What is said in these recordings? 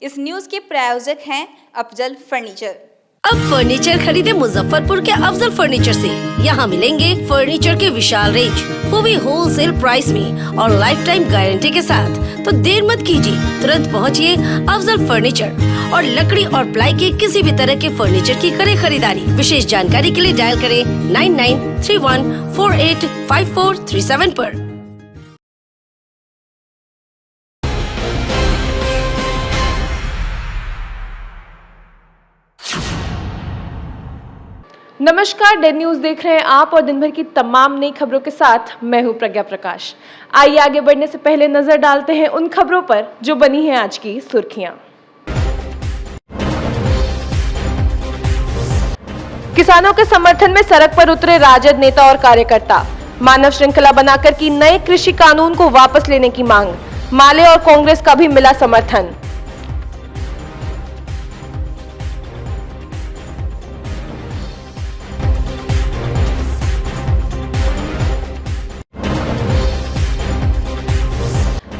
इस न्यूज के प्रायोजक हैं अफजल फर्नीचर। अब फर्नीचर खरीदे मुजफ्फरपुर के अफजल फर्नीचर से। यहाँ मिलेंगे फर्नीचर के विशाल रेंज, वो भी होलसेल प्राइस में और लाइफ टाइम गारंटी के साथ। तो देर मत कीजिए, तुरंत पहुँचिए अफजल फर्नीचर और लकड़ी और प्लाई के किसी भी तरह के फर्नीचर की करें खरीदारी। विशेष जानकारी के लिए डायल करें 9931485437 पर। नमस्कार, डेड न्यूज देख रहे हैं आप और दिन भर की तमाम नई खबरों के साथ मैं हूं प्रज्ञा प्रकाश। आइए आगे बढ़ने से पहले नजर डालते हैं उन खबरों पर जो बनी हैं आज की सुर्खियां। किसानों के समर्थन में सड़क पर उतरे राजद नेता और कार्यकर्ता। मानव श्रृंखला बनाकर की नए कृषि कानून को वापस लेने की मांग। माले और कांग्रेस का भी मिला समर्थन।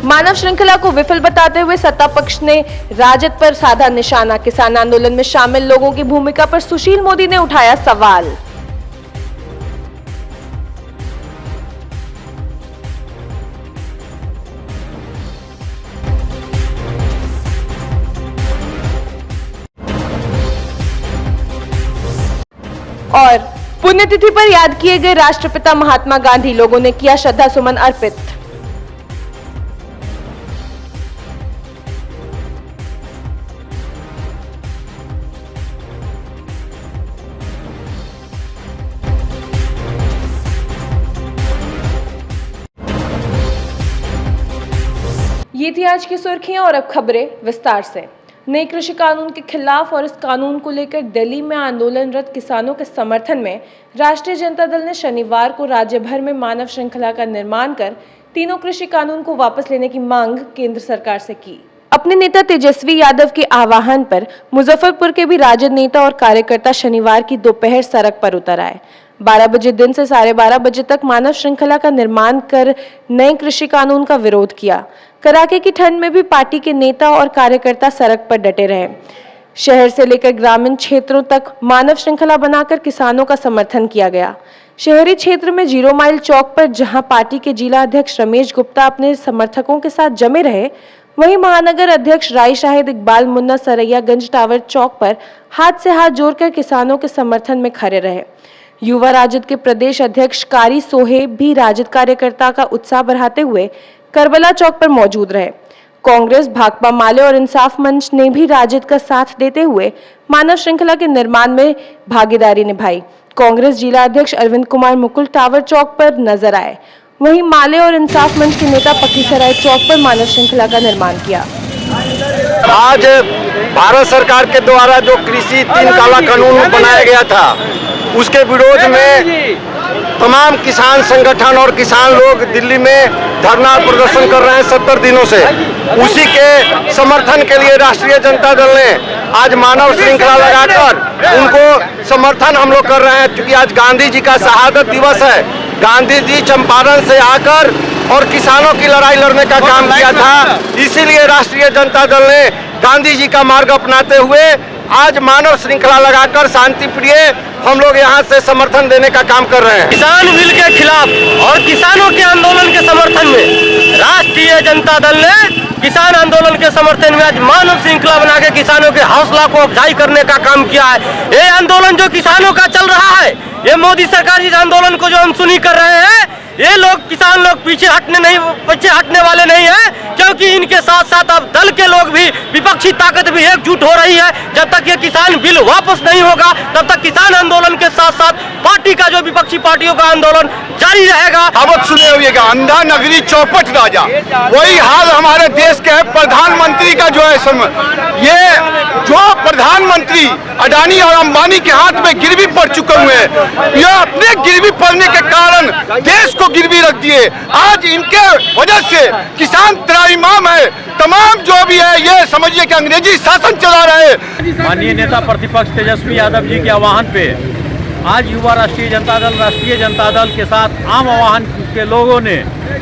मानव श्रृंखला को विफल बताते हुए सत्ता पक्ष ने राजद पर साधा निशाना। किसान आंदोलन में शामिल लोगों की भूमिका पर सुशील मोदी ने उठाया सवाल। और पुण्यतिथि पर याद किए गए राष्ट्रपिता महात्मा गांधी। लोगों ने किया श्रद्धा सुमन अर्पित। ये थी आज की सुर्खियां और अब खबरें विस्तार से। नए कृषि कानून के खिलाफ और इस कानून को लेकर दिल्ली में आंदोलनरत किसानों के समर्थन में राष्ट्रीय जनता दल ने शनिवार को राज्य भर में मानव श्रृंखला का निर्माण कर तीनों कृषि कानून को वापस लेने की मांग केंद्र सरकार से की। अपने नेता तेजस्वी यादव के आह्वान पर मुजफ्फरपुर के भी राजद नेता और कार्यकर्ता शनिवार की दोपहर सड़क पर उतर आए। 12 बजे दिन से 12:30 बजे तक मानव श्रृंखला का निर्माण कर नए कृषि कानून का विरोध किया। कड़ाके की ठंड में भी पार्टी के नेता और कार्यकर्ता सड़क पर डटे रहे। शहर से लेकर ग्रामीण क्षेत्रों तक मानव श्रृंखला बनाकर किसानों का समर्थन किया गया। शहरी क्षेत्र में 0 माइल चौक पर जहां पार्टी के जिला अध्यक्ष रमेश गुप्ता अपने समर्थकों के साथ जमे रहे, वहीं महानगर अध्यक्ष राय शाहिद इकबाल मुन्ना सरैयागंज टावर चौक पर हाथ से हाथ जोड़कर किसानों के समर्थन में खड़े रहे। युवा राजद के प्रदेश अध्यक्ष कारी सोहेब भी राजद कार्यकर्ता का उत्साह बढ़ाते हुए करबला चौक पर मौजूद रहे। कांग्रेस, भाकपा, माले और इंसाफ मंच ने भी राजद का साथ देते हुए मानव श्रृंखला के निर्माण में भागीदारी निभाई। कांग्रेस जिला अध्यक्ष अरविंद कुमार मुकुल टावर चौक पर नजर आए, वहीं माले और इंसाफ मंच के नेता पखीसराय चौक पर मानव श्रृंखला का निर्माण किया। आज भारत सरकार के द्वारा जो कृषि 3 काला कानून बनाया गया था, उसके विरोध में तमाम किसान संगठन और किसान लोग दिल्ली में धरना प्रदर्शन कर रहे हैं 70 दिनों से। उसी के समर्थन के लिए राष्ट्रीय जनता दल ने आज मानव श्रृंखला लगाकर उनको समर्थन हम लोग कर रहे हैं। क्योंकि आज गांधी जी का शहादत दिवस है। गांधी जी चंपारण से आकर और किसानों की लड़ाई लड़ने का काम किया था। इसीलिए राष्ट्रीय जनता दल ने गांधी जी का मार्ग अपनाते हुए आज मानव श्रृंखला लगाकर शांति प्रिय हम लोग यहाँ से समर्थन देने का काम कर रहे हैं। किसान बिल के खिलाफ और किसानों के आंदोलन के समर्थन में राष्ट्रीय जनता दल ने किसान आंदोलन के समर्थन में आज मानव श्रृंखला बना के किसानों के हौसला को अफजाई करने का काम किया है। ये आंदोलन जो किसानों का चल रहा है, ये मोदी सरकार इस आंदोलन को जो अनसुनी कर रहे हैं, ये लोग किसान लोग पीछे हटने वाले नहीं है। क्योंकि इनके साथ साथ अब दल के लोग भी, विपक्षी ताकत भी एकजुट हो रही है। जब तक ये किसान बिल वापस नहीं होगा, तब तक किसान आंदोलन के साथ साथ पार्टी का जो विपक्षी पार्टियों का आंदोलन जारी रहेगा। अब सुने हुएगा अंधा नगरी चौपट राजा, वही हाल हमारे देश के है। प्रधानमंत्री का जो है ये जो प्रधानमंत्री अडानी और अंबानी के हाथ में गिरवी पड़ चुके हुए हैं, ये अपने गिरवी पड़ने के कारण देश को गिरवी रख दिए। आज इनके वजह से किसान त्राहिमाम है। तमाम जो भी है ये समझिए कि अंग्रेजी शासन चला रहे हैं। माननीय नेता प्रतिपक्ष तेजस्वी यादव जी के आह्वान पे आज युवा राष्ट्रीय जनता दल के साथ आम आह्वान के लोगों ने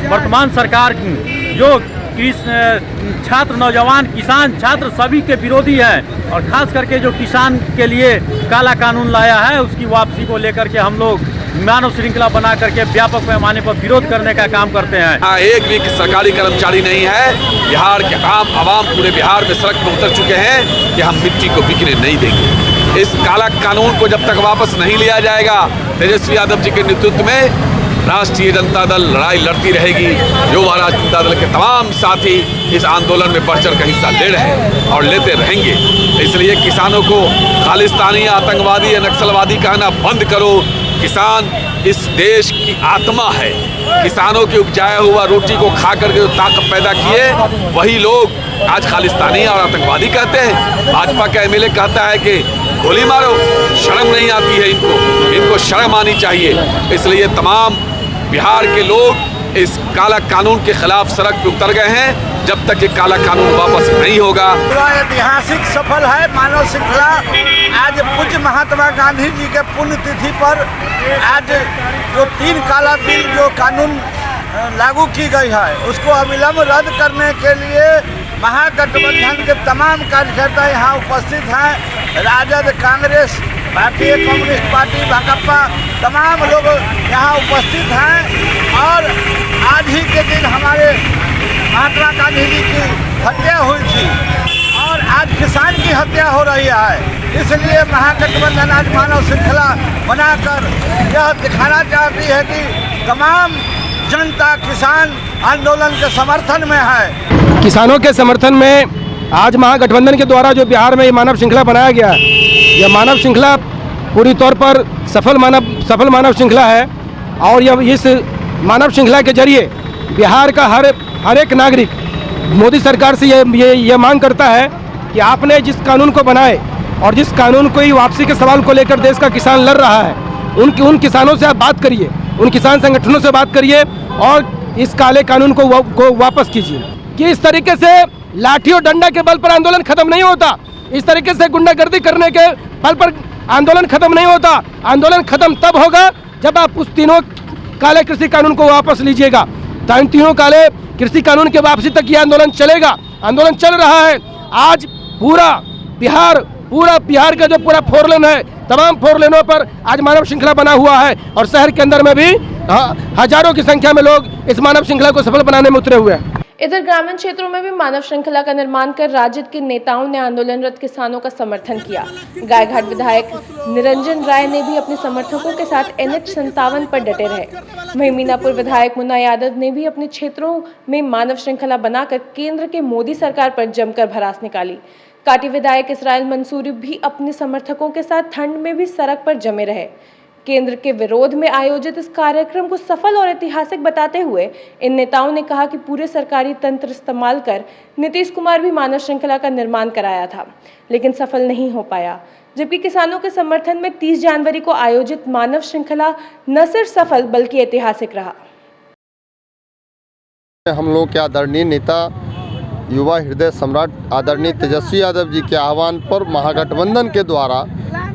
वर्तमान सरकार की जो छात्र, नौजवान, किसान, छात्र सभी के विरोधी हैं। और खास करके जो किसान के लिए काला कानून लाया है उसकी वापसी को लेकर के हम लोग मानव श्रृंखला बना करके व्यापक पैमाने पर विरोध करने का काम करते हैं। हाँ, एक भी सरकारी कर्मचारी नहीं है। बिहार के आम आवाम पूरे बिहार में सड़क पर उतर चुके हैं कि हम मिट्टी को बिकने नहीं देंगे। इस काला कानून को जब तक वापस नहीं लिया जाएगा, तेजस्वी यादव जी के नेतृत्व में राष्ट्रीय जनता दल लड़ाई लड़ती रहेगी। युवा राष्ट्रीय जनता दल के तमाम साथी इस आंदोलन में बढ़ चढ़ कर हिस्सा ले रहे हैं और लेते रहेंगे। इसलिए किसानों को खालिस्तानी, आतंकवादी या नक्सलवादी कहना बंद करो। किसान इस देश की आत्मा है। किसानों की उपजाया हुआ रोटी को खा करके जो ताकत पैदा किए वही लोग आज खालिस्तानी और आतंकवादी कहते हैं। भाजपा का एमएलए कहता है कि गोली मारो, शर्म नहीं आती है इनको शर्म आनी चाहिए। इसलिए तमाम बिहार के लोग इस काला कानून के खिलाफ सड़क पे उतर गए हैं। जब तक ये काला कानून वापस नहीं होगा। ऐतिहासिक सफल है मानव श्रृंखला। आज पूज्य महात्मा गांधी जी के पुण्यतिथि पर आज जो 3 काला बिल जो कानून लागू की गई है उसको अविलंब रद्द करने के लिए महागठबंधन के तमाम कार्यकर्ता यहाँ उपस्थित हैं। राजद, कांग्रेस, भारतीय कम्युनिस्ट पार्टी, भाकपा, तमाम लोग यहाँ उपस्थित हैं। और आज ही के दिन हमारे महात्मा गांधी जी की हत्या हुई थी और आज किसान की हत्या हो रही है। इसलिए महागठबंधन आज मानव श्रृंखला बनाकर यह दिखाना चाहती है कि तमाम जनता किसान आंदोलन के समर्थन में है। किसानों के समर्थन में आज महागठबंधन के द्वारा जो बिहार में ये मानव श्रृंखला बनाया गया है, यह मानव श्रृंखला पूरी तौर पर सफल मानव श्रृंखला है। और यह इस मानव श्रृंखला के जरिए बिहार का हर एक नागरिक मोदी सरकार से ये मांग करता है कि आपने जिस कानून को बनाए और जिस कानून को ही वापसी के सवाल को लेकर देश का किसान लड़ रहा है, उन किसानों से आप बात करिए, उन किसान संगठनों से बात करिए और इस काले कानून को वापस कीजिए। कि इस तरीके से लाठी और डंडा के बल पर आंदोलन खत्म नहीं होता। इस तरीके से गुंडागर्दी करने के बल पर आंदोलन खत्म नहीं होता। आंदोलन खत्म तब होगा जब आप उस तीनों काले कृषि कानून को वापस लीजिएगा। इन तीनों काले कृषि कानून के वापसी तक ये आंदोलन चलेगा। आंदोलन चल रहा है। आज पूरा बिहार का जो पूरा 4 लेन है, तमाम 4 लेनों पर आज मानव श्रृंखला बना हुआ है और शहर के अंदर में भी हजारों की संख्या में लोग इस मानव श्रृंखला को सफल बनाने में उतरे हुए हैं। इधर ग्रामीण क्षेत्रों में भी मानव श्रृंखला का निर्माण कर राजद के नेताओं ने आंदोलनरत किसानों का समर्थन किया। गायघाट विधायक निरंजन राय ने भी अपने समर्थकों के साथ NH-57 पर डटे रहे। वहीं मीनापुर विधायक मुन्ना यादव ने भी अपने क्षेत्रों में मानव श्रृंखला बनाकर केंद्र के मोदी सरकार पर जमकर भड़ास निकाली। काटी विधायक इसराइल मंसूरी भी अपने समर्थकों के साथ ठंड में भी सड़क पर जमे रहे। केंद्र के विरोध में आयोजित इस कार्यक्रम को सफल और ऐतिहासिक बताते हुए इन नेताओं ने कहा कि पूरे सरकारी तंत्र इस्तेमाल कर नीतीश कुमार भी मानव श्रृंखला का निर्माण कराया था, लेकिन सफल नहीं हो पाया। जबकि किसानों के समर्थन में 30 जनवरी को आयोजित मानव श्रृंखला न सिर्फ सफल बल्कि ऐतिहासिक रहा। हम लोग के आदरणीय नेता, युवा हृदय सम्राट आदरणीय तेजस्वी यादव जी के आह्वान पर महागठबंधन के द्वारा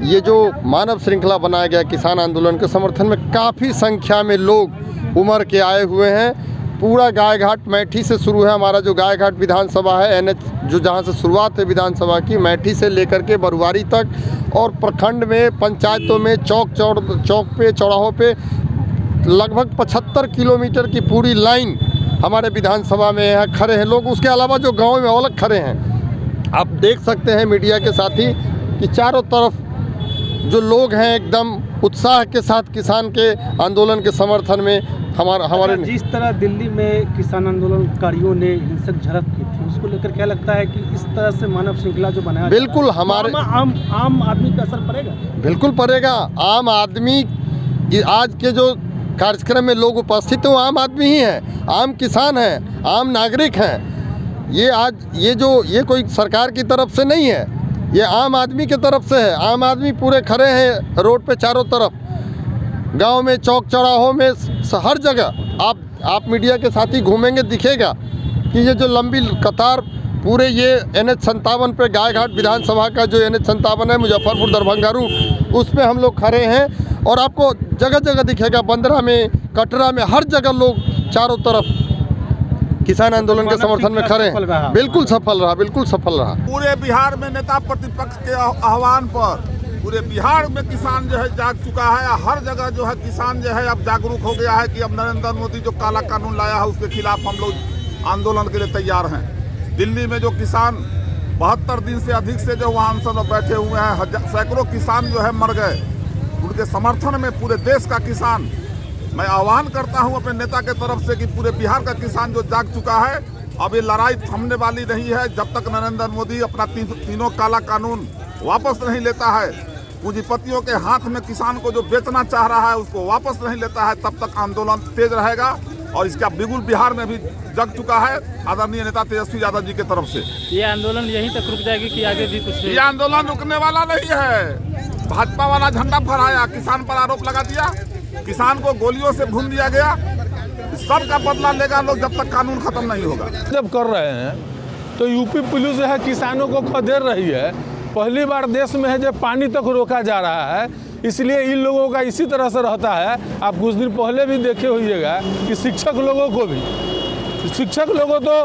ये जो मानव श्रृंखला बनाया गया किसान आंदोलन के समर्थन में काफ़ी संख्या में लोग उमड़ के आए हुए हैं। पूरा गायघाट मैठी से शुरू है। हमारा जो गायघाट विधानसभा है, NH जो जहाँ से शुरुआत है विधानसभा की, मैठी से लेकर के बरुआरी तक, और प्रखंड में, पंचायतों में, चौक पे, चौराहों पे लगभग 75 किलोमीटर की पूरी लाइन हमारे विधानसभा में यहाँ खड़े हैं लोग। उसके अलावा जो गाँव में अलग खड़े हैं, आप देख सकते हैं मीडिया के साथी कि चारों तरफ जो लोग हैं एकदम उत्साह के साथ किसान के आंदोलन के समर्थन में हमारे जिस तरह दिल्ली में किसान आंदोलनकारियों ने हिंसक झड़प की थी, उसको लेकर क्या लगता है कि इस तरह से मानव श्रृंखला जो बनाया बिल्कुल हमारे आम आदमी पर असर पड़ेगा? बिल्कुल पड़ेगा। आम आदमी आज के जो कार्यक्रम में लोग उपस्थित हैं वो आम आदमी ही हैं, आम किसान हैं, आम नागरिक हैं। ये कोई सरकार की तरफ से नहीं है, ये आम आदमी की तरफ से है। आम आदमी पूरे खड़े हैं रोड पे चारों तरफ, गांव में, चौक चौराहों में, हर जगह आप मीडिया के साथी घूमेंगे दिखेगा कि ये जो लंबी कतार पूरे ये NH-57 पे गायघाट विधानसभा का जो NH-57 है मुजफ्फरपुर दरभंगा रूट, उस पर हम लोग खड़े हैं और आपको जगह जगह दिखेगा, बंदरा में, कटरा में, हर जगह लोग चारों तरफ किसान आंदोलन के समर्थन में खड़े सफल रहा। हैं। बिल्कुल सफल रहा, बिल्कुल सफल रहा। पूरे बिहार में नेता प्रतिपक्ष के आह्वान पर पूरे बिहार में किसान जो है जाग चुका है। हर जगह जो है किसान जो है अब जागरूक हो गया है कि अब नरेंद्र मोदी जो काला कानून लाया है उसके खिलाफ हम लोग आंदोलन के लिए तैयार हैं। दिल्ली में जो किसान 72 दिन से अधिक से जो वहाँ अनशन में बैठे हुए हैं, सैकड़ों किसान जो है मर गए, उनके समर्थन में पूरे देश का किसान, मैं आह्वान करता हूं अपने नेता के तरफ से कि पूरे बिहार का किसान जो जाग चुका है, अब ये लड़ाई थमने वाली नहीं है जब तक नरेंद्र मोदी अपना तीनों काला कानून वापस नहीं लेता है। पूंजीपतियों के हाथ में किसान को जो बेचना चाह रहा है उसको वापस नहीं लेता है, तब तक आंदोलन तेज रहेगा। और इसका बिगुल बिहार में भी जग चुका है आदरणीय नेता तेजस्वी यादव जी की तरफ से। ये आंदोलन यहीं तक रुक जाएगी कि आगे भी कुछ? ये आंदोलन रुकने वाला नहीं है। भाजपा वाला झंडा फहराया, किसान पर आरोप लगा दिया, किसान को गोलियों से भून दिया गया, सबका बदला लेगा लोग जब तक कानून खत्म नहीं होगा। जब कर रहे हैं तो यूपी पुलिस जो है किसानों को खदेड़ रही है। पहली बार देश में है जब पानी तक रोका जा रहा है, इसलिए इन लोगों का इसी तरह से रहता है। आप कुछ दिन पहले भी देखे होइएगा कि शिक्षक लोगों को भी, शिक्षक लोगों तो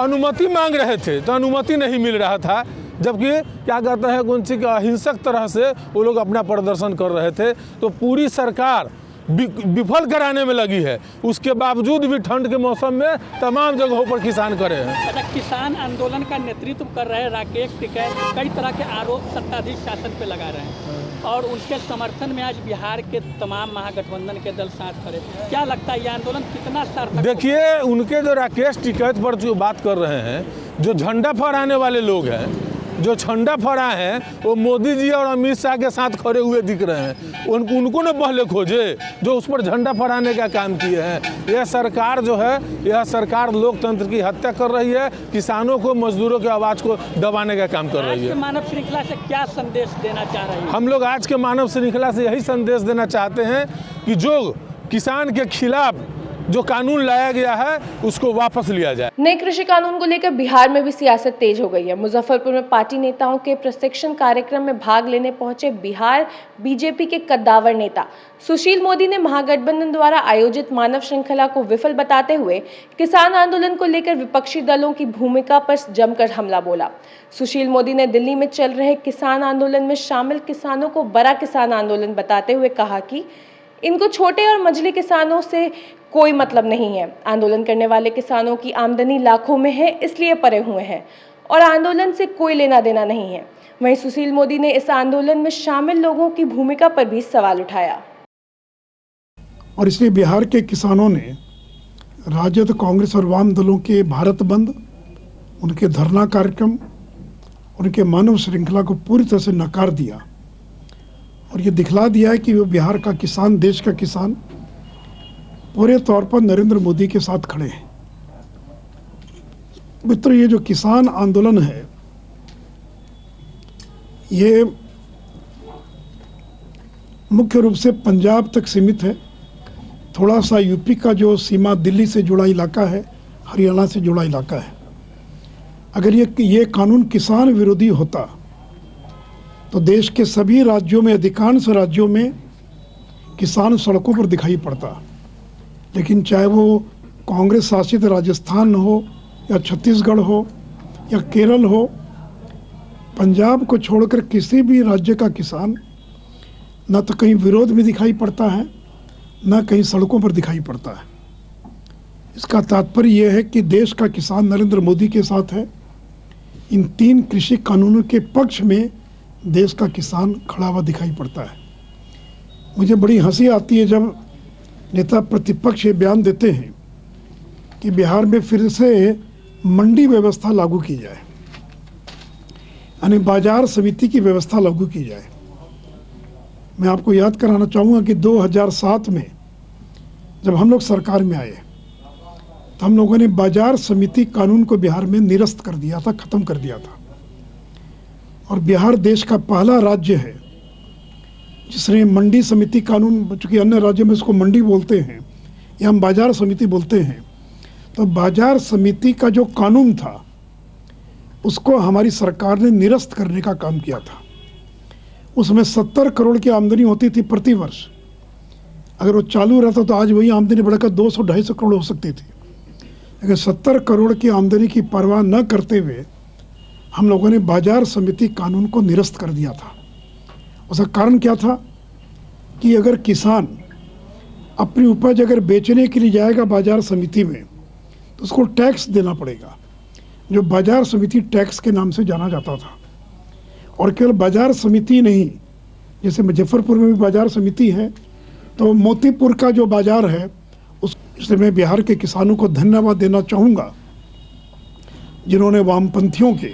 अनुमति मांग रहे थे तो अनुमति नहीं मिल रहा था, जबकि क्या कहते हैं कौन-सी अहिंसक तरह से वो लोग अपना प्रदर्शन कर रहे थे। तो पूरी सरकार विफल कराने में लगी है, उसके बावजूद भी ठंड के मौसम में तमाम जगहों पर किसान करे हैं। अच्छा, किसान आंदोलन का नेतृत्व कर रहे राकेश टिकैत कई तरह के आरोप सत्ताधीश शासन पे लगा रहे हैं और उनके समर्थन में आज बिहार के तमाम महागठबंधन के दल साथ खड़े। क्या लगता है ये आंदोलन कितना सार्थक? देखिए, उनके जो राकेश टिकैत पर जो बात कर रहे हैं, जो झंडा फहराने वाले लोग हैं, जो झंडा फहरा है वो मोदी जी और अमित शाह के साथ खड़े हुए दिख रहे हैं। उनको न पहले खोजे जो उस पर झंडा फहराने का काम किए हैं। यह सरकार जो है, यह सरकार लोकतंत्र की हत्या कर रही है, किसानों को, मजदूरों की आवाज़ को दबाने का काम कर रही है। मानव श्रृंखला से क्या संदेश देना चाह रही है? हम लोग आज के मानव श्रृंखला से यही संदेश देना चाहते हैं कि जो किसान के खिलाफ जो कानून लाया गया है उसको वापस लिया जाए। नए कृषि कानून को लेकर बिहार में भी सियासत तेज हो गई है। मुजफ्फरपुर में पार्टी नेताओं के प्रशिक्षण कार्यक्रम में भाग लेने पहुंचे बिहार बीजेपी के कद्दावर नेता सुशील मोदी ने महागठबंधन द्वारा आयोजित मानव श्रृंखला को विफल बताते हुए किसान आंदोलन को लेकर विपक्षी दलों की भूमिका पर जमकर हमला बोला। सुशील मोदी ने दिल्ली में चल रहे किसान आंदोलन में शामिल किसानों को बड़ा किसान आंदोलन बताते हुए कहा कि इनको छोटे और मझले किसानों से कोई मतलब नहीं है। आंदोलन करने वाले किसानों की आमदनी लाखों में है, इसलिए परे हुए हैं और आंदोलन से कोई लेना देना नहीं है। वहीं सुशील मोदी ने इस आंदोलन में शामिल लोगों की भूमिका पर भी सवाल उठाया। और इसलिए बिहार के किसानों ने राजद, कांग्रेस और वाम दलों के भारत बंद, उनके धरना कार्यक्रम, उनके मानव श्रृंखला को पूरी तरह से नकार दिया और ये दिखला दिया है कि वो बिहार का किसान, देश का किसान पूरे तौर पर नरेंद्र मोदी के साथ खड़े हैं। मित्रों, ये जो किसान आंदोलन है ये मुख्य रूप से पंजाब तक सीमित है। थोड़ा सा यूपी का जो सीमा दिल्ली से जुड़ा इलाका है, हरियाणा से जुड़ा इलाका है। अगर ये कानून किसान विरोधी होता तो देश के सभी राज्यों में, अधिकांश राज्यों में किसान सड़कों पर दिखाई पड़ता। लेकिन चाहे वो कांग्रेस शासित राजस्थान हो या छत्तीसगढ़ हो या केरल हो, पंजाब को छोड़कर किसी भी राज्य का किसान न तो कहीं विरोध में दिखाई पड़ता है, न कहीं सड़कों पर दिखाई पड़ता है। इसका तात्पर्य यह है कि देश का किसान नरेंद्र मोदी के साथ है। इन 3 कृषि कानूनों के पक्ष में देश का किसान खड़ा हुआ दिखाई पड़ता है। मुझे बड़ी हंसी आती है जब नेता प्रतिपक्ष ये बयान देते हैं कि बिहार में फिर से मंडी व्यवस्था लागू की जाए, यानी बाजार समिति की व्यवस्था लागू की जाए। मैं आपको याद कराना चाहूँगा कि 2007 में जब हम लोग सरकार में आए तो हम लोगों ने बाजार समिति कानून को बिहार में निरस्त कर दिया था, ख़त्म कर दिया था। और बिहार देश का पहला राज्य है जिसने मंडी समिति कानून, चूँकि अन्य राज्यों में इसको मंडी बोलते हैं या हम बाजार समिति बोलते हैं, तो बाजार समिति का जो कानून था उसको हमारी सरकार ने निरस्त करने का काम किया था। उसमें 70 करोड़ की आमदनी होती थी प्रति वर्ष। अगर वो चालू रहता तो आज वही आमदनी बढ़कर 200-250 करोड़ हो सकती थी। लेकिन 70 करोड़ की आमदनी की परवाह न करते हुए हम लोगों ने बाजार समिति कानून को निरस्त कर दिया था। उसका कारण क्या था कि अगर किसान अपनी उपज अगर बेचने के लिए जाएगा बाजार समिति में तो उसको टैक्स देना पड़ेगा, जो बाजार समिति टैक्स के नाम से जाना जाता था। और केवल बाजार समिति नहीं, जैसे मुजफ्फरपुर में भी बाजार समिति है, तो मोतीपुर का जो बाजार है इसलिए मैं बिहार के किसानों को धन्यवाद देना चाहूँगा जिन्होंने वामपंथियों के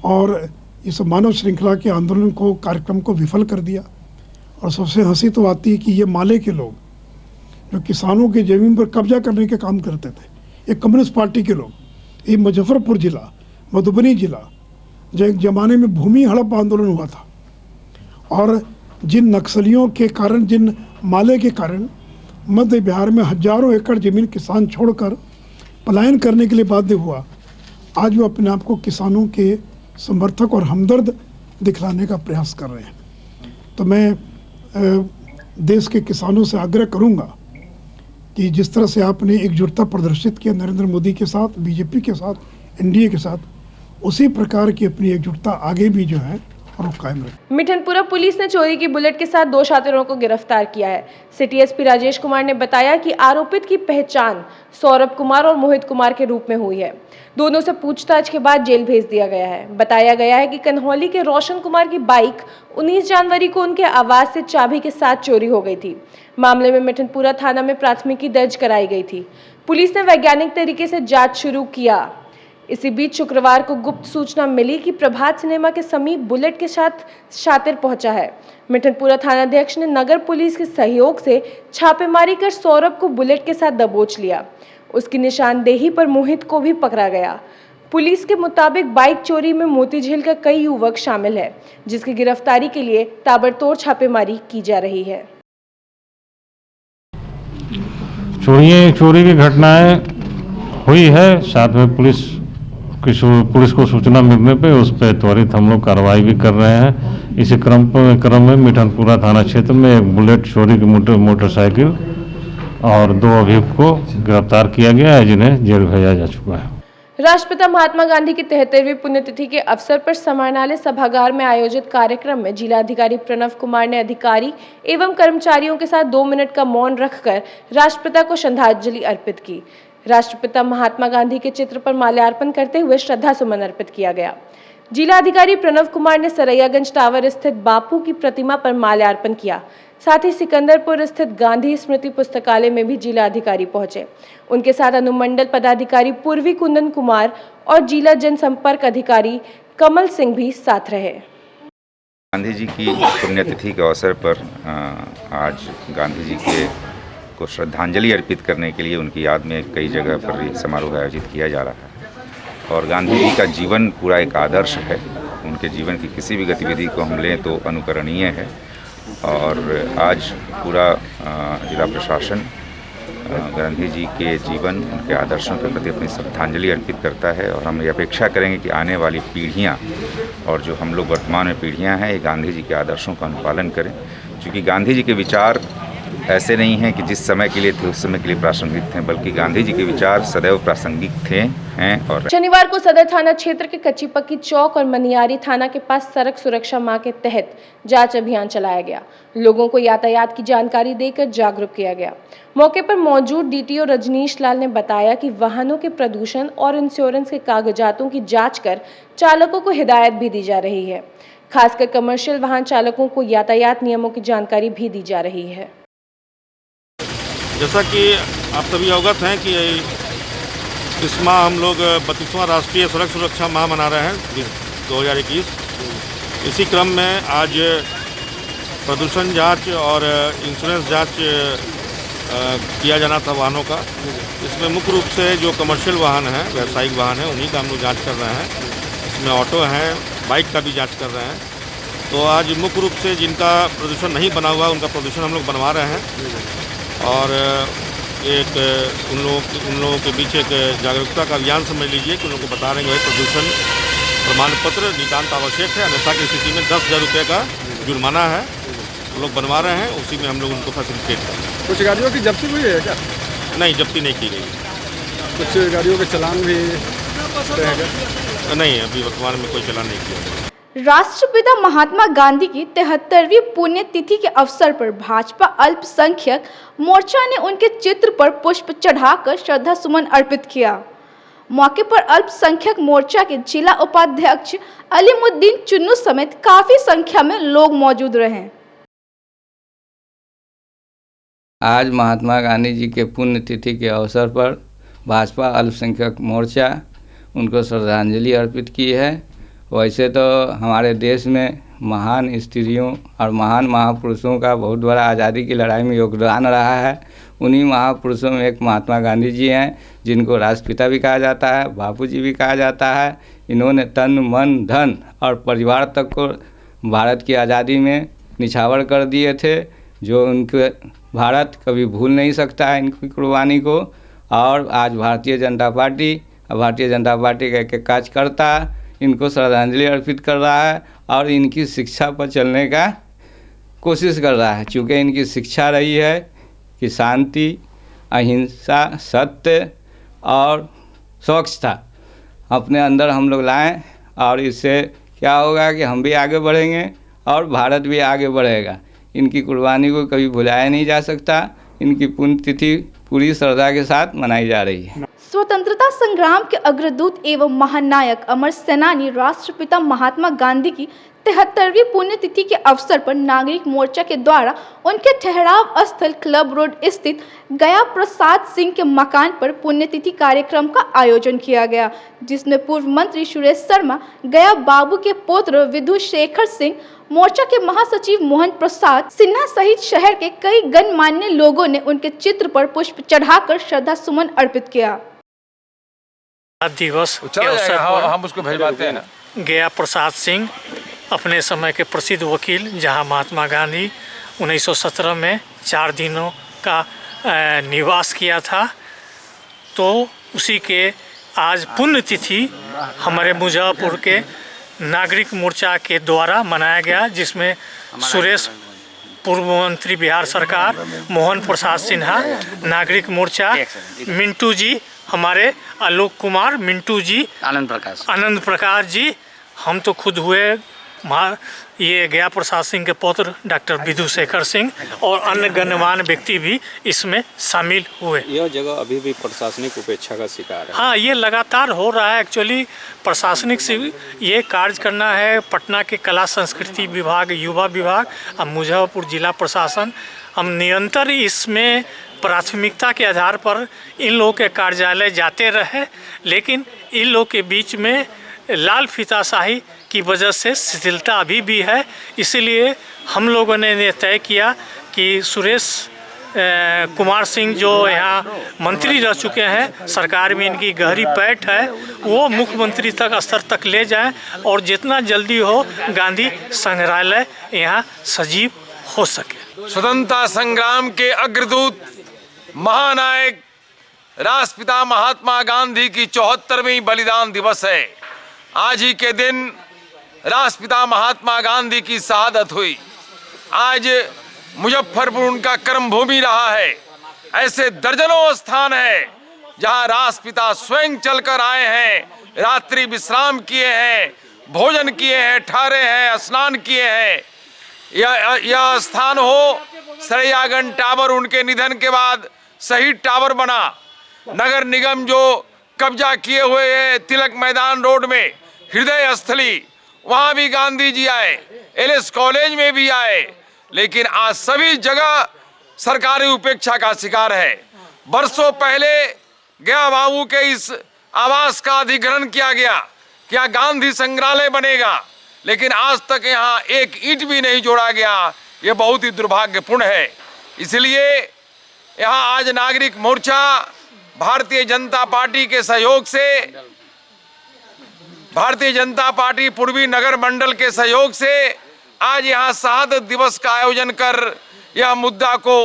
और इस मानव श्रृंखला के आंदोलन को कार्यक्रम को विफल कर दिया। और सबसे हंसी तो आती है कि ये माले के लोग जो किसानों की ज़मीन पर कब्जा करने के काम करते थे, ये कम्युनिस्ट पार्टी के लोग, ये मुजफ्फरपुर जिला, मधुबनी जिला, जो एक ज़माने में भूमि हड़प आंदोलन हुआ था और जिन नक्सलियों के कारण, जिन माले के कारण मध्य बिहार में हजारों एकड़ ज़मीन किसान छोड़कर पलायन करने के लिए बाध्य हुआ, आज वो अपने आप को किसानों के समर्थक और हमदर्द दिखलाने का प्रयास कर रहे हैं। तो मैं देश के किसानों से आग्रह करूंगा कि जिस तरह से आपने एकजुटता प्रदर्शित किया नरेंद्र मोदी के साथ, बीजेपी के साथ, एनडीए के साथ, उसी प्रकार की अपनी एकजुटता आगे भी जो है और वो कायम रहे। मिठनपुरा पुलिस ने चोरी की बुलेट के साथ 2 शातिरों को गिरफ्तार किया है। सिटी एसपी राजेश कुमार ने बताया कि आरोपित की पहचान सौरभ कुमार और मोहित कुमार के रूप में हुई है। दोनों से पूछताछ के बाद जेल भेज दिया गया है। बताया गया है कि कन्हौली के रोशन कुमार की बाइक 19 जनवरी को उनके आवास से चाबी के साथ चोरी हो गई थी। मामले में मिठनपुरा थाना में प्राथमिकी दर्ज कराई गई थी। पुलिस ने वैज्ञानिक तरीके से जांच शुरू किया। इसी बीच शुक्रवार को गुप्त सूचना मिली कि प्रभात सिनेमा के समीप बुलेट के साथ शातिर पहुंचा है। मिठनपुरा थानाध्यक्ष ने नगर पुलिस के सहयोग से छापेमारी कर सौरभ को बुलेट के साथ दबोच लिया। उसकी निशानदेही पर मोहित को भी पकड़ा गया। पुलिस के मुताबिक बाइक चोरी में मोतीझील का कई युवक शामिल है, जिसकी गिरफ्तारी के लिए ताबड़तोड़ छापेमारी की जा रही है। चोरी की घटनाएं हुई है, साथ में पुलिस को सूचना मिलने पे उस पर त्वरित हम लोग कार्रवाई भी कर रहे हैं। इसी क्रम में मिठनपुरा थाना क्षेत्र में एक बुलेट चोरी की मोटरसाइकिल और 2 अभियुक्त को गिरफ्तार किया गया है, जिन्हें जेल भेजा जा चुका है। राष्ट्रपिता महात्मा गांधी की 73वीं पुण्यतिथि के अवसर पर समाहरणालय सभागार में आयोजित कार्यक्रम में जिलाधिकारी प्रणव कुमार ने अधिकारी एवं कर्मचारियों के साथ 2 मिनट का मौन रखकर राष्ट्रपिता को श्रद्धांजलि अर्पित की। राष्ट्रपिता महात्मा गांधी के चित्र पर माल्यार्पण करते हुए श्रद्धा सुमन अर्पित किया गया। जिलाधिकारी प्रणव कुमार ने सरैयागंज टावर स्थित बापू की प्रतिमा पर माल्यार्पण किया। साथ ही सिकंदरपुर स्थित गांधी स्मृति पुस्तकालय में भी जिलाधिकारी पहुंचे। उनके साथ अनुमंडल पदाधिकारी पूर्वी कुंदन कुमार और जिला जनसंपर्क अधिकारी कमल सिंह भी साथ रहे। गांधी जी की पुण्यतिथि के अवसर पर आज गांधी जी को श्रद्धांजलि अर्पित करने के लिए उनकी याद में कई जगह पर समारोह आयोजित किया जा रहा है। और गांधी जी का जीवन पूरा एक आदर्श है। उनके जीवन की किसी भी गतिविधि को हम लें तो अनुकरणीय है। और आज पूरा जिला प्रशासन गांधी जी के जीवन, उनके आदर्शों के प्रति अपनी श्रद्धांजलि अर्पित करता है। और हम ये अपेक्षा करेंगे कि आने वाली पीढ़ियां और जो हम लोग वर्तमान में पीढ़ियां हैं, ये गांधी जी के आदर्शों का अनुपालन करें। क्योंकि गांधी जी के विचार ऐसे नहीं हैं कि जिस समय के लिए थे उस समय के लिए प्रासंगिक थे, बल्कि गांधी जी के विचार सदैव प्रासंगिक थे, हैं। और शनिवार को सदर थाना क्षेत्र के कच्ची पक्की चौक और मनियारी थाना के पास सड़क सुरक्षा माह के तहत जांच अभियान चलाया गया। लोगों को यातायात की जानकारी देकर जागरूक किया गया। मौके पर मौजूद डीटीओ रजनीश लाल ने बताया कि वाहनों के प्रदूषण और इंश्योरेंस के कागजातों की जाँच कर चालकों को हिदायत भी दी जा रही है। खासकर कमर्शियल वाहन चालकों को यातायात नियमों की जानकारी भी दी जा रही है। जैसा कि आप सभी अवगत हैं कि इस माह हम लोग 32वां राष्ट्रीय सड़क सुरक्षा माह मना रहे हैं 2021। इसी क्रम में आज प्रदूषण जांच और इंश्योरेंस जांच किया जाना था वाहनों का। इसमें मुख्य रूप से जो कमर्शियल वाहन हैं, व्यावसायिक वाहन हैं, उन्हीं का हम लोग जाँच कर रहे हैं। इसमें ऑटो हैं, बाइक का भी जाँच कर रहे हैं। तो आज मुख्य रूप से जिनका प्रदूषण नहीं बना हुआ उनका प्रदूषण हम लोग बनवा रहे हैं। और एक उन लोगों के बीच एक जागरूकता का अभियान समझ लीजिए कि उन लोगों को बता रहे हैं प्रदूषण प्रमाण पत्र नितांत आवश्यक है, अन्यथा की स्थिति में 10,000 रुपये का जुर्माना है। वो लोग बनवा रहे हैं, उसी में हम लोग उनको फैसिलिटेट कर रहे हैं। कुछ गाड़ियों की जब्ती हुई है क्या? नहीं, जब्ती नहीं की गई। कुछ गाड़ियों के चालान भी रहेगा? नहीं, अभी वर्तमान में कोई चालान नहीं किया गया। राष्ट्रपिता महात्मा गांधी की 73वीं पुण्यतिथि के अवसर पर भाजपा अल्पसंख्यक मोर्चा ने उनके चित्र पर पुष्प चढ़ाकर श्रद्धा सुमन अर्पित किया। मौके पर अल्पसंख्यक मोर्चा के जिला उपाध्यक्ष अलीमुद्दीन चुन्नू समेत काफी संख्या में लोग मौजूद रहे। आज महात्मा गांधी जी के पुण्यतिथि के अवसर पर भाजपा अल्पसंख्यक मोर्चा उनको श्रद्धांजलि अर्पित की है। वैसे तो हमारे देश में महान स्त्रियों और महान महापुरुषों का बहुत बड़ा आज़ादी की लड़ाई में योगदान रहा है। उन्हीं महापुरुषों में एक महात्मा गांधी जी हैं, जिनको राष्ट्रपिता भी कहा जाता है, बापू जी भी कहा जाता है। इन्होंने तन मन धन और परिवार तक को भारत की आज़ादी में निछावर कर दिए थे, जो उनके भारत कभी भूल नहीं सकता है इनकी कुर्बानी को। और आज भारतीय जनता पार्टी का एक कार्यकर्ता इनको श्रद्धांजलि अर्पित कर रहा है और इनकी शिक्षा पर चलने का कोशिश कर रहा है। चूँकि इनकी शिक्षा रही है कि शांति, अहिंसा, सत्य और स्वच्छता अपने अंदर हम लोग लाएं, और इससे क्या होगा कि हम भी आगे बढ़ेंगे और भारत भी आगे बढ़ेगा। इनकी कुर्बानी को कभी भुलाया नहीं जा सकता। इनकी पुण्यतिथि पूरी श्रद्धा के साथ मनाई जा रही है। स्वतंत्रता संग्राम के अग्रदूत एवं महानायक अमर सेनानी राष्ट्रपिता महात्मा गांधी की 73वीं पुण्यतिथि के अवसर पर नागरिक मोर्चा के द्वारा उनके ठहराव स्थल क्लब रोड स्थित गया प्रसाद सिंह के मकान पर पुण्यतिथि कार्यक्रम का आयोजन किया गया, जिसमें पूर्व मंत्री सुरेश शर्मा, गया बाबू के पुत्र विधु शेखर सिंह, मोर्चा के महासचिव मोहन प्रसाद सिन्हा सहित शहर के कई गणमान्य लोगों ने उनके चित्र पर पुष्प चढ़ाकर श्रद्धा सुमन अर्पित किया। दिवस के अवसर पर हम उसको भेजवाते हैं ना। गया प्रसाद सिंह अपने समय के प्रसिद्ध वकील, जहां महात्मा गांधी 1917 में 4 दिनों का निवास किया था, तो उसी के आज पुण्यतिथि हमारे मुजफ्फरपुर के नागरिक मोर्चा के द्वारा मनाया गया, जिसमें सुरेश पूर्व मंत्री बिहार सरकार, मोहन प्रसाद सिन्हा नागरिक मोर्चा, मिंटू जी, हमारे आलोक कुमार मिंटू जी, आनंद प्रकाश जी, हम तो खुद हुए, ये गया प्रसाद सिंह के पुत्र डॉक्टर विधु शेखर सिंह और अन्य गणमान्य व्यक्ति भी इसमें शामिल हुए। यह जगह अभी भी प्रशासनिक उपेक्षा का शिकार है। हाँ, ये लगातार हो रहा है। एक्चुअली प्रशासनिक से ये कार्य करना है। पटना के कला संस्कृति विभाग, युवा विभाग और मुजफ्फरपुर जिला प्रशासन, हम निरंतर इसमें प्राथमिकता के आधार पर इन लोगों के कार्यालय जाते रहे, लेकिन इन लोगों के बीच में लाल फीताशाही की वजह से शिथिलता अभी भी है। इसलिए हम लोगों ने तय किया कि सुरेश कुमार सिंह जो यहाँ मंत्री रह चुके हैं, सरकार में इनकी गहरी पैठ है, वो मुख्यमंत्री तक स्तर तक ले जाएं और जितना जल्दी हो गांधी संग्रहालय यहाँ सजीव हो सके। स्वतंत्रता संग्राम के अग्रदूत महानायक राष्ट्रपिता महात्मा गांधी की 74वीं बलिदान दिवस है। आज ही के दिन राष्ट्रपिता महात्मा गांधी की शहादत हुई। आज मुजफ्फरपुर उनका कर्मभूमि रहा है। ऐसे दर्जनों स्थान है जहां राष्ट्रपिता स्वयं चलकर आए हैं, रात्रि विश्राम किए हैं, भोजन किए हैं, ठहरे हैं, स्नान किए हैं। यह स्थान हो सरैयागंज टावर, उनके निधन के बाद शहीद टावर बना। नगर निगम जो कब्जा किए हुए है तिलक मैदान रोड में हृदय स्थली, वहाँ भी गांधी जी आए, एलएस कॉलेज में भी आए, लेकिन आज सभी जगह सरकारी उपेक्षा का शिकार है। बरसों पहले गया बाबू के इस आवास का अधिग्रहण किया गया, क्या गांधी संग्रहालय बनेगा, लेकिन आज तक यहाँ एक ईंट भी नहीं जोड़ा गया। ये बहुत ही दुर्भाग्यपूर्ण है। इसलिए यहाँ आज नागरिक मोर्चा भारतीय जनता पार्टी के सहयोग से, भारतीय जनता पार्टी पूर्वी नगर मंडल के सहयोग से आज यहाँ शहादत दिवस का आयोजन कर यह मुद्दा को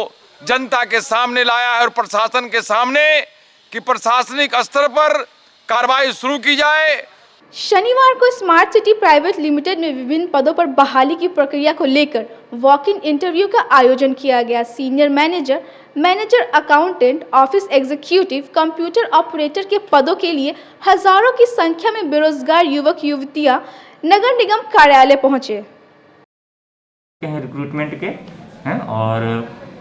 जनता के सामने लाया है और प्रशासन के सामने कि प्रशासनिक स्तर पर कार्रवाई शुरू की जाए। शनिवार को स्मार्ट सिटी प्राइवेट लिमिटेड में विभिन्न पदों पर बहाली की प्रक्रिया को लेकर वॉक इन इंटरव्यू का आयोजन किया गया। Senior manager, manager accountant, office executive, computer operator के पदों के लिए हजारों की संख्या में बेरोजगार युवक युवतियां नगर निगम कार्यालय पहुंचे। रिक्रूटमेंट के हैं और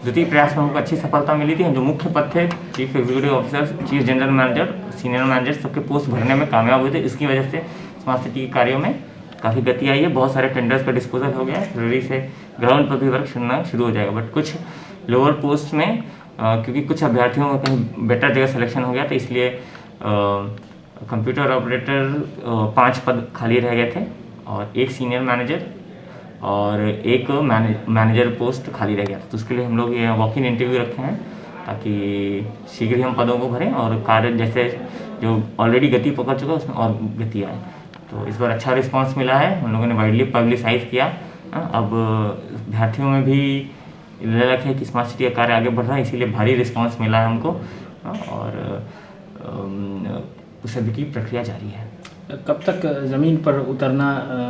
द्वितीय प्रयास में हमको अच्छी सफलता मिली थी। जो मुख्य पद थे chief executive officer, chief general manager, senior manager, सबके पोस्ट भरने में कामयाब हुए थे। इसकी वजह से स्मार्ट सिटी के कार्यों में काफ़ी गति आई है। बहुत सारे टेंडर्स का डिस्पोजल हो गया है। फरवरी से ग्राउंड पर भी वर्क शुरू हो जाएगा। बट कुछ लोअर पोस्ट में क्योंकि कुछ अभ्यर्थियों का कहीं बेटर जगह सिलेक्शन हो गया था, इसलिए कंप्यूटर ऑपरेटर 5 पद खाली रह गए थे और एक सीनियर मैनेजर और एक मैनेजर पोस्ट खाली रह गया था। तो उसके लिए हम लोग ये वॉक इन इंटरव्यू रखे हैं ताकि शीघ्र ही हम पदों को भरें और कार्य जैसे जो ऑलरेडी गति पकड़ चुका है उसमें और गति आए। तो इस बार अच्छा रिस्पांस मिला है। हम लोगों ने वाइडली पब्लिसाइज किया। अब अभ्यर्थियों में भी लग है कि स्मार्ट सिटी का कार्य आगे बढ़ रहा है, इसीलिए भारी रिस्पांस मिला है हमको और उस की प्रक्रिया जारी है। कब तक ज़मीन पर उतरना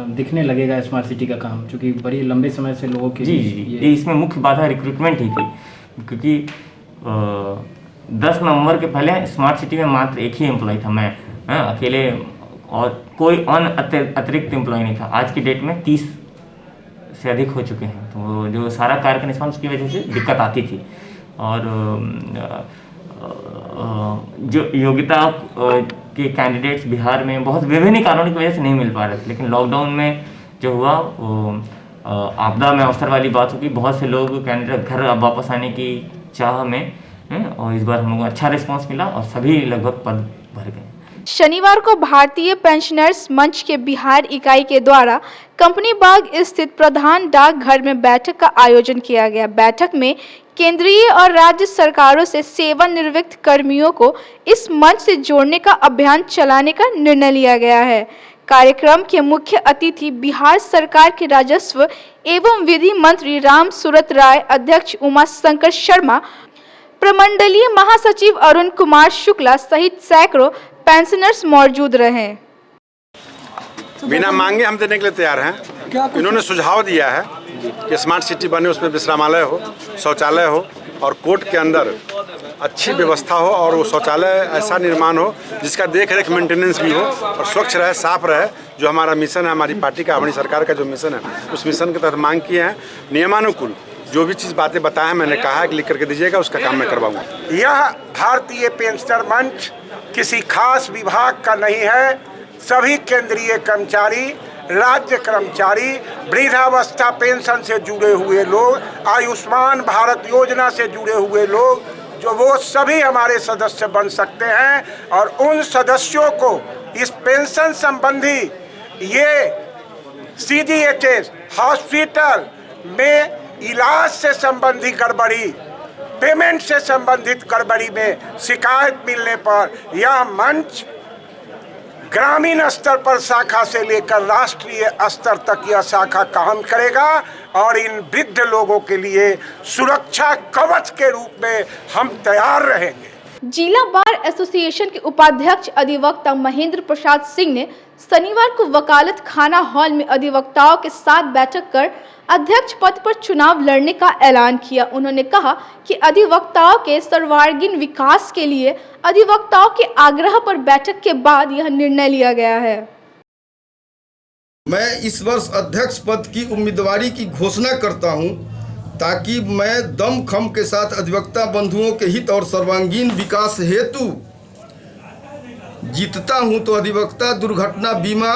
दिखने लगेगा स्मार्ट सिटी का काम, क्योंकि बड़ी लंबे समय से लोगों की ये इसमें मुख्य बाधा रिक्रूटमेंट ही थी, क्योंकि 10 नवंबर के पहले स्मार्ट सिटी में मात्र एक ही एम्प्लॉय था, मैं अकेले, और कोई अतिरिक्त एम्प्लॉय नहीं था। आज की डेट में 30 से अधिक हो चुके हैं। तो जो सारा कार्य का निष्पादन की वजह से दिक्कत आती थी और जो योग्यता के कैंडिडेट्स बिहार में बहुत विभिन्न कारणों की वजह से नहीं मिल पा रहे थे। लेकिन लॉकडाउन में जो हुआ वो आपदा में अवसर वाली बात होगी। बहुत से लोग कैंडिडेट घर वापस आने की चाह में और इस बार हम लोग अच्छा रिस्पांस मिला और सभी लगभग पद भर गए। शनिवार को भारतीय पेंशनर्स मंच के बिहार इकाई के द्वारा कंपनी बाग स्थित प्रधान डाकघर में बैठक का आयोजन किया गया। बैठक में केंद्रीय और राज्य सरकारों से सेवानिवृत्त कर्मियों को इस मंच से जोड़ने का अभियान चलाने का निर्णय लिया गया है। कार्यक्रम के मुख्य अतिथि बिहार सरकार के राजस्व एवं विधि मंत्री राम सूरत राय, अध्यक्ष उमा शंकर शर्मा, प्रमंडलीय महासचिव अरुण कुमार शुक्ला सहित सैकड़ों पेंशनर्स मौजूद रहे। बिना मांगे हम देने के लिए तैयार हैं। इन्होंने सुझाव दिया है कि स्मार्ट सिटी बने, उसमें विश्रामालय हो, शौचालय हो और कोर्ट के अंदर अच्छी व्यवस्था हो और वो शौचालय ऐसा निर्माण हो जिसका देख रेख मेंटेनेंस भी हो और स्वच्छ रहे, साफ रहे। जो हमारा मिशन है, हमारी पार्टी का, हमारी सरकार का जो मिशन है, उस मिशन के तहत मांग किए हैं। नियमानुकूल जो भी चीज़ बातें बताएं, मैंने कहा है कि लिख करके दीजिएगा, उसका काम मैं करवाऊंगा। यह भारतीय पेंशनर मंच किसी खास विभाग का नहीं है। सभी केंद्रीय कर्मचारी, राज्य कर्मचारी, वृद्धावस्था पेंशन से जुड़े हुए लोग, आयुष्मान भारत योजना से जुड़े हुए लोग, जो वो सभी हमारे सदस्य बन सकते हैं और उन सदस्यों को इस पेंशन संबंधी ये CGHS हॉस्पिटल में इलाज से संबंधी गड़बड़ी, पेमेंट से संबंधित गड़बड़ी में शिकायत मिलने पर यह मंच ग्रामीण स्तर पर शाखा से लेकर राष्ट्रीय स्तर तक यह शाखा काम करेगा और इन वृद्ध लोगों के लिए सुरक्षा कवच के रूप में हम तैयार रहेंगे। जिला बार एसोसिएशन के उपाध्यक्ष अधिवक्ता महेंद्र प्रसाद सिंह ने शनिवार को वकालत खाना हॉल में अधिवक्ताओं के साथ बैठक कर अध्यक्ष पद पर चुनाव लड़ने का ऐलान किया। उन्होंने कहा कि अधिवक्ताओं के सर्वांगीण विकास के लिए अधिवक्ताओं के आग्रह पर बैठक के बाद यह निर्णय लिया गया है। मैं इस वर्ष अध्यक्ष पद की उम्मीदवारी की घोषणा करता हूं ताकि मैं दमखम के साथ अधिवक्ता बंधुओं के हित और सर्वांगीण विकास हेतु जीतता हूं तो अधिवक्ता दुर्घटना बीमा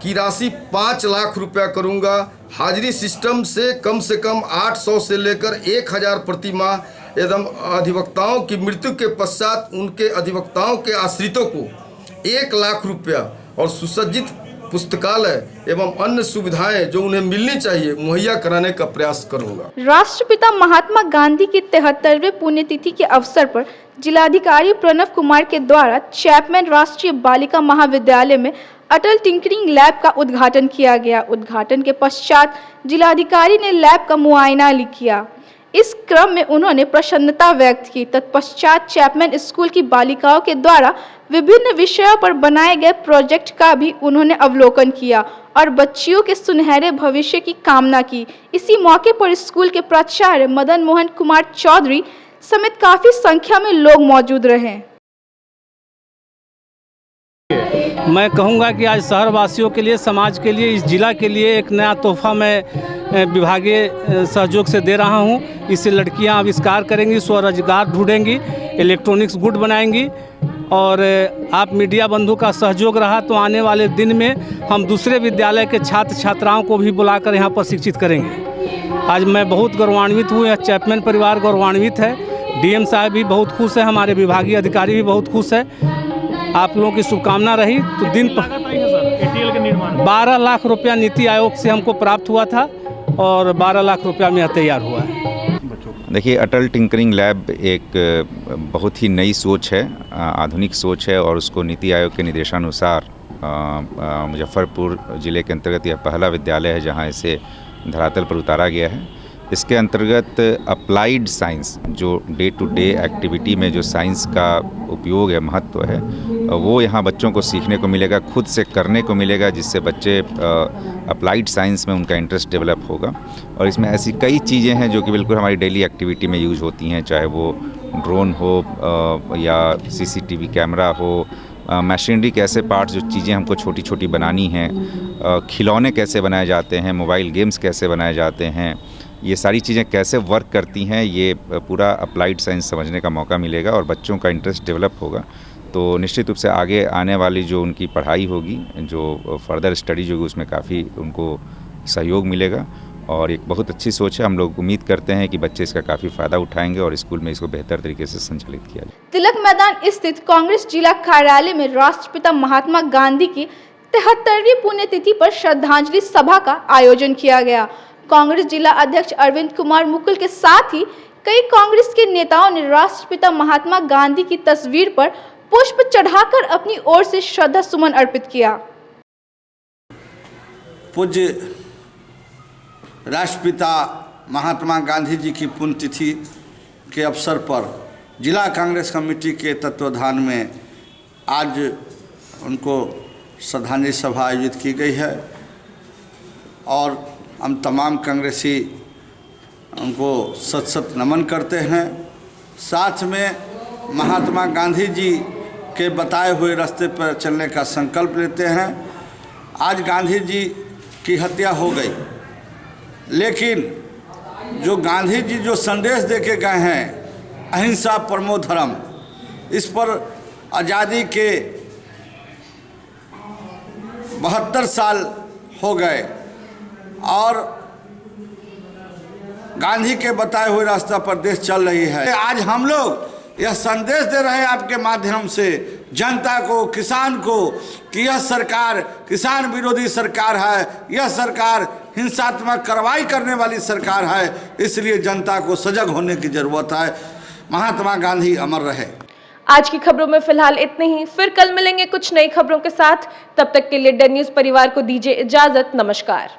की राशि 5 लाख रुपया करूंगा। हाजिरी सिस्टम से कम 800 से लेकर 1000 प्रति माह एवं अधिवक्ताओं की मृत्यु के पश्चात उनके अधिवक्ताओं के आश्रितों को 1 लाख रुपया और सुसज्जित पुस्तकालय एवं अन्य सुविधाएं जो उन्हें मिलनी चाहिए मुहैया कराने का प्रयास करूंगा। राष्ट्रपिता महात्मा गांधी की 73वें पुण्यतिथि के अवसर पर जिलाधिकारी प्रणव कुमार के द्वारा चैपमैन राष्ट्रीय बालिका महाविद्यालय में अटल टिंकरिंग लैब का उद्घाटन किया गया। उद्घाटन के पश्चात जिलाधिकारी ने लैब का मुआयना किया। इस क्रम में उन्होंने प्रसन्नता व्यक्त की। तत्पश्चात चैपमैन स्कूल की बालिकाओं के द्वारा विभिन्न विषयों पर बनाए गए प्रोजेक्ट का भी उन्होंने अवलोकन किया और बच्चियों के सुनहरे भविष्य की कामना की। इसी मौके पर स्कूल के प्राचार्य मदन मोहन कुमार चौधरी समेत काफी संख्या में लोग मौजूद रहे। मैं कहूँगा कि आज शहरवासियों के लिए, समाज के लिए, इस जिला के लिए एक नया तोहफा मैं विभागीय सहयोग से दे रहा हूँ। इससे लड़कियाँ आविष्कार करेंगी, स्वरोजगार ढूंढेंगी, इलेक्ट्रॉनिक्स गुड बनाएंगी और आप मीडिया बंधु का सहयोग रहा तो आने वाले दिन में हम दूसरे विद्यालय के छात्र छात्राओं को भी बुलाकर यहाँ पर शिक्षित करेंगे। आज मैं बहुत गौरवान्वित हूँ, चैपमैन परिवार गौरवान्वित है, डीएम साहब भी बहुत खुश है, हमारे विभागीय अधिकारी भी बहुत खुश है। आप लोगों की शुभकामना रही तो दिन पर ATL के निर्माण 12 लाख रुपया नीति आयोग से हमको प्राप्त हुआ था और 12 लाख रुपया में तैयार हुआ है। देखिए, अटल टिंकरिंग लैब एक बहुत ही नई सोच है, आधुनिक सोच है और उसको नीति आयोग के निर्देशानुसार मुजफ्फरपुर ज़िले के अंतर्गत यह पहला विद्यालय है जहां इसे धरातल पर उतारा गया है। इसके अंतर्गत अप्लाइड साइंस, जो डे टू डे एक्टिविटी में जो साइंस का उपयोग है, महत्व है, वो यहाँ बच्चों को सीखने को मिलेगा, खुद से करने को मिलेगा, जिससे बच्चे अप्लाइड साइंस में उनका इंटरेस्ट डेवलप होगा। और इसमें ऐसी कई चीज़ें हैं जो कि बिल्कुल हमारी डेली एक्टिविटी में यूज होती हैं, चाहे वो ड्रोन हो या CCTV कैमरा हो, मशीनरी के ऐसे पार्ट्स जो चीज़ें हमको छोटी छोटी बनानी हैं, खिलौने कैसे बनाए जाते हैं, मोबाइल गेम्स कैसे बनाए जाते हैं, ये सारी चीज़ें कैसे वर्क करती हैं, ये पूरा अप्लाइड साइंस समझने का मौका मिलेगा और बच्चों का इंटरेस्ट डेवलप होगा। तो निश्चित रूप से आगे आने वाली जो उनकी पढ़ाई होगी, जो फर्दर स्टडीज होगी, उसमें काफ़ी उनको सहयोग मिलेगा और एक बहुत अच्छी सोच है। हम लोग उम्मीद करते हैं कि बच्चे इसका काफ़ी फ़ायदा उठाएंगे और स्कूल में इसको बेहतर तरीके से संचालित किया जाए। तिलक मैदान स्थित कांग्रेस जिला कार्यालय में राष्ट्रपिता महात्मा गांधी की 73वीं पुण्यतिथि पर श्रद्धांजलि सभा का आयोजन किया गया। कांग्रेस जिला अध्यक्ष अरविंद कुमार मुकुल के साथ ही कई कांग्रेस के नेताओं ने राष्ट्रपिता महात्मा गांधी की तस्वीर पर पुष्प चढ़ाकर अपनी ओर से श्रद्धा सुमन अर्पित किया। पूज्य राष्ट्रपिता महात्मा गांधी जी की पुण्यतिथि के अवसर पर जिला कांग्रेस कमेटी के तत्वाधान में आज उनको श्रद्धांजलि सभा आयोजित की गई है और हम तमाम कांग्रेसी उनको सत सत नमन करते हैं। साथ में महात्मा गांधी जी के बताए हुए रास्ते पर चलने का संकल्प लेते हैं। आज गांधी जी की हत्या हो गई, लेकिन जो गांधी जी जो संदेश दे के गए हैं, अहिंसा परमो धर्म, इस पर आज़ादी के 72 साल हो गए और गांधी के बताए हुए रास्ता पर देश चल रही है। आज हम लोग यह संदेश दे रहे हैं आपके माध्यम से जनता को, किसान को, कि यह सरकार किसान विरोधी सरकार है, यह सरकार हिंसात्मक कार्रवाई करने वाली सरकार है, इसलिए जनता को सजग होने की जरूरत है। महात्मा गांधी अमर रहे। आज की खबरों में फिलहाल इतने ही, फिर कल मिलेंगे कुछ नई खबरों के साथ। तब तक के लिए डन न्यूज़ परिवार को दीजिए इजाजत। नमस्कार।